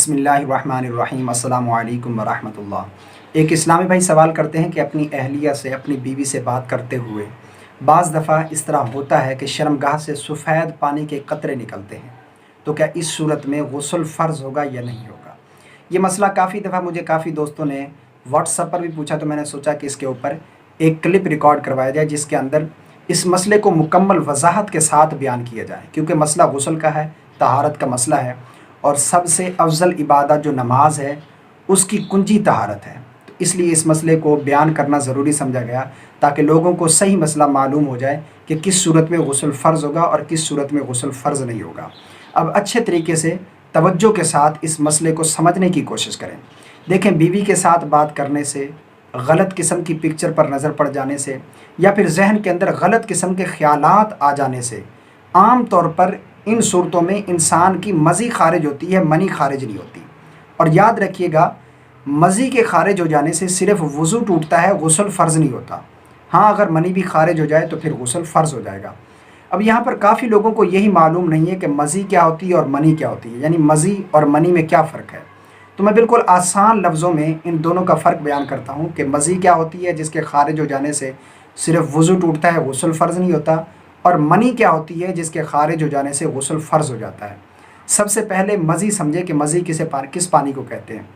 बिस्मिल्लाहिर्रहमानिर्रहीम अस्सलामु अलैकुम वरहमतुल्लाह। एक इस्लामी भाई सवाल करते हैं कि अपनी अहलिया से, अपनी बीवी से बात करते हुए बाज़ दफ़ा इस तरह होता है कि शर्मगाह से सफ़ेद पानी के कतरे निकलते हैं, तो क्या इस सूरत में गुस्ल फ़र्ज़ होगा या नहीं होगा। ये मसला काफ़ी दफ़ा मुझे काफ़ी दोस्तों ने व्हाट्सएप पर भी पूछा, तो मैंने सोचा कि इसके ऊपर एक क्लिप रिकॉर्ड करवाया जाए जिसके अंदर इस मसले को मुकम्मल वजाहत के साथ बयान किया जाए, क्योंकि मसला गुस्ल का है, तहारत का मसला है और सबसे अफजल इबादत जो नमाज है उसकी कुंजी तहारत है। तो इसलिए इस मसले को बयान करना ज़रूरी समझा गया ताकि लोगों को सही मसला मालूम हो जाए कि किस सूरत में गुस्ल फ़र्ज़ होगा और किस सूरत में गुस्ल फ़र्ज़ नहीं होगा। अब अच्छे तरीके से तवज्जो के साथ इस मसले को समझने की कोशिश करें। देखें, बीवी के साथ बात करने से, गलत किस्म की पिक्चर पर नज़र पड़ जाने से या फिर जहन के अंदर गलत किस्म के ख़यालात आ जाने से आम तौर पर इन सूरतों में इंसान की मज़ी खारिज होती है, मनी खारिज नहीं होती। और याद रखिएगा, मज़ी के खारिज हो जाने से सिर्फ वज़ू टूटता है, गुस्ल फ़र्ज़ नहीं होता। हाँ, अगर मनी भी खारिज हो जाए तो फिर गुस्ल फ़र्ज़ हो जाएगा। अब यहाँ पर काफ़ी लोगों को यही मालूम नहीं है कि मज़ी क्या होती है और मनी क्या होती है, यानी मज़ी और मनी में क्या फ़र्क है। तो मैं बिल्कुल आसान लफ्ज़ों में इन दोनों का फ़र्क बयान करता हूँ कि मज़ी क्या होती है जिसके खारिज हो जाने से सिर्फ वज़ू टूटता है, गुस्ल फ़र्ज़ नहीं होता, और मनी क्या होती है जिसके खारिज हो जाने से गुस्ल फ़र्ज़ हो जाता है। सबसे पहले मज़ी समझे कि मज़ी किस पानी को कहते हैं।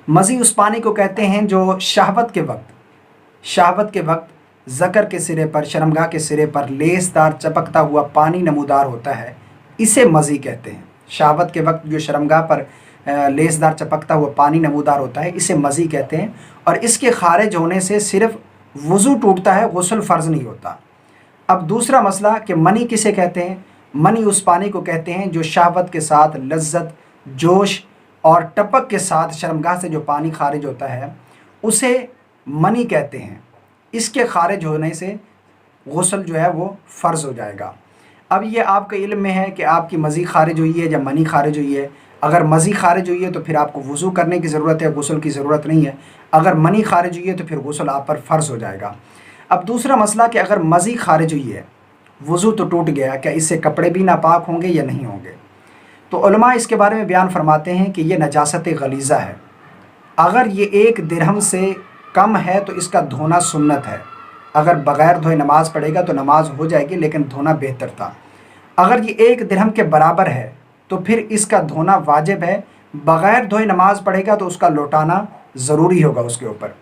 मज़ी उस पानी को कहते हैं जो शहवत के वक्त ज़कर के सिरे पर, शर्मगाह के सिरे पर लेसदार चपकता हुआ पानी नमूदार होता है, इसे मज़ी कहते हैं। शहवत के वक्त जो शर्मगाह पर लेसदार चपकता हुआ पानी नमूदार होता है, इसे मज़ी कहते हैं। और इसके खारिज होने से सिर्फ वज़ू टूटता है, गुस्ल फ़र्ज़ नहीं होता। अब दूसरा मसला कि मनी किसे कहते हैं। मनी उस पानी को कहते हैं जो शहवत के साथ, लज्जत, जोश और टपक के साथ शर्मगाह से जो पानी खारिज होता है उसे मनी कहते हैं। इसके खारिज होने से गुस्ल जो है वो फ़र्ज़ हो जाएगा। अब ये आपके इल्म में है कि आपकी मज़ी खारिज हुई है या मनी खारिज हुई है। अगर मज़ी खारिज हुई है तो फिर आपको वज़ू करने की ज़रूरत है, गुस्ल की ज़रूरत नहीं है। अगर मनी खारिज हुई है तो फिर गुस्ल आप पर फ़र्ज़ हो जाएगा। अब दूसरा मसला कि अगर मज़ी खारिज हुई है, वज़ू तो टूट गया, क्या इससे कपड़े भी नापाक होंगे या नहीं होंगे। तो उलमा इसके बारे में बयान फरमाते हैं कि ये नजासत गलीज़ा है। अगर ये 1 दिरहम से कम है तो इसका धोना सुन्नत है। अगर बग़ैर धोए नमाज़ पढ़ेगा तो नमाज हो जाएगी, लेकिन धोना बेहतर था। अगर ये 1 दिरहम के बराबर है तो फिर इसका धोना वाजिब है। बग़ैर धोए नमाज़ पढ़ेगा तो उसका लौटाना ज़रूरी होगा उसके ऊपर।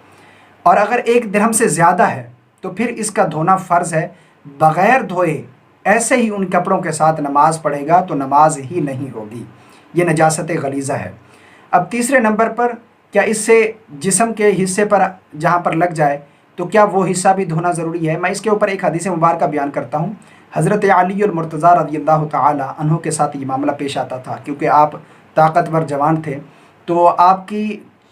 और अगर 1 दिरहम से ज़्यादा है तो फिर इसका धोना फ़र्ज़ है। बग़ैर धोए ऐसे ही उन कपड़ों के साथ नमाज़ पढ़ेगा तो नमाज ही नहीं होगी। ये नजासत गलीज़ा है। अब तीसरे नंबर पर, क्या इससे जिस्म के हिस्से पर जहाँ पर लग जाए तो क्या वो हिस्सा भी धोना ज़रूरी है। मैं इसके ऊपर एक हदीस मुबारक बयान करता हूँ। हज़रत अली और मुर्तज़ा रज़ियल्लाहु तआला अन्हु के साथ ये मामला पेश आता था, क्योंकि आप ताकतवर जवान थे तो आपकी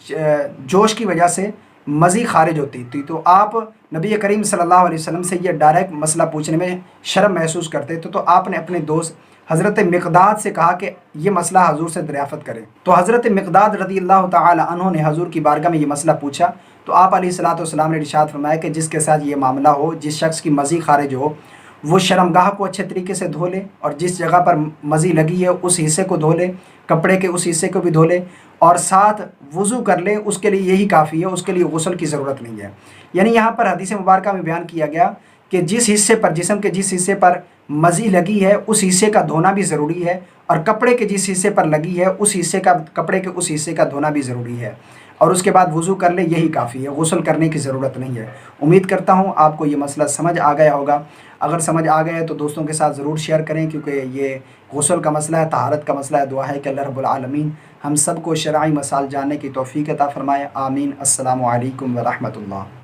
जोश की वजह से मज़ी खारिज होती थी। तो आप नबी करीम सल्लल्लाहु अलैहि वसल्लम से ये डायरेक्ट मसला पूछने में शर्म महसूस करते थे। तो आपने अपने दोस्त हज़रत मिक़दाद से कहा कि ये मसला हजूर से दरियाफ़त करें। तो हज़रत मिक़दाद रज़ियल्लाहु तआला अन्हु ने हजूर की बारगाह में ये मसला पूछा। तो आप अलैहिस्सलातु वस्सलाम ने इरशाद फरमाया कि जिसके साथ ये मामला हो, जिस शख्स की मज़ी खारिज हो, वो शर्मगाह को अच्छे तरीके से धो ले और जिस जगह पर मज़ी लगी है उस हिस्से को धो ले, कपड़े के उस हिस्से को भी धो ले और साथ वज़ू कर ले। उसके लिए यही काफ़ी है, उसके लिए गुस्ल की ज़रूरत नहीं है। यानी यहाँ पर हदीस मुबारक में बयान किया गया कि जिस हिस्से पर, जिस्म के जिस हिस्से पर मज़ी लगी है उस हिस्से का धोना भी ज़रूरी है, और कपड़े के जिस हिस्से पर लगी है उस हिस्से का, कपड़े के उस हिस्से का धोना भी ज़रूरी है। और उसके बाद वज़ू कर ले, यही काफ़ी है, गुस्ल करने की ज़रूरत नहीं है। उम्मीद करता हूँ आपको ये मसला समझ आ गया होगा। अगर समझ आ गया है तो दोस्तों के साथ ज़रूर शेयर करें, क्योंकि ये गुस्ल का मसला है, तहारत का मसला है। दुआ है कि अल्लाह रब्बुल आलमीन हम सबको शरई मसाइल जानने की तौफ़ीक़ अता फ़रमाए। आमीन। अस्सलामु अलैकुम व रहमतुल्लाह।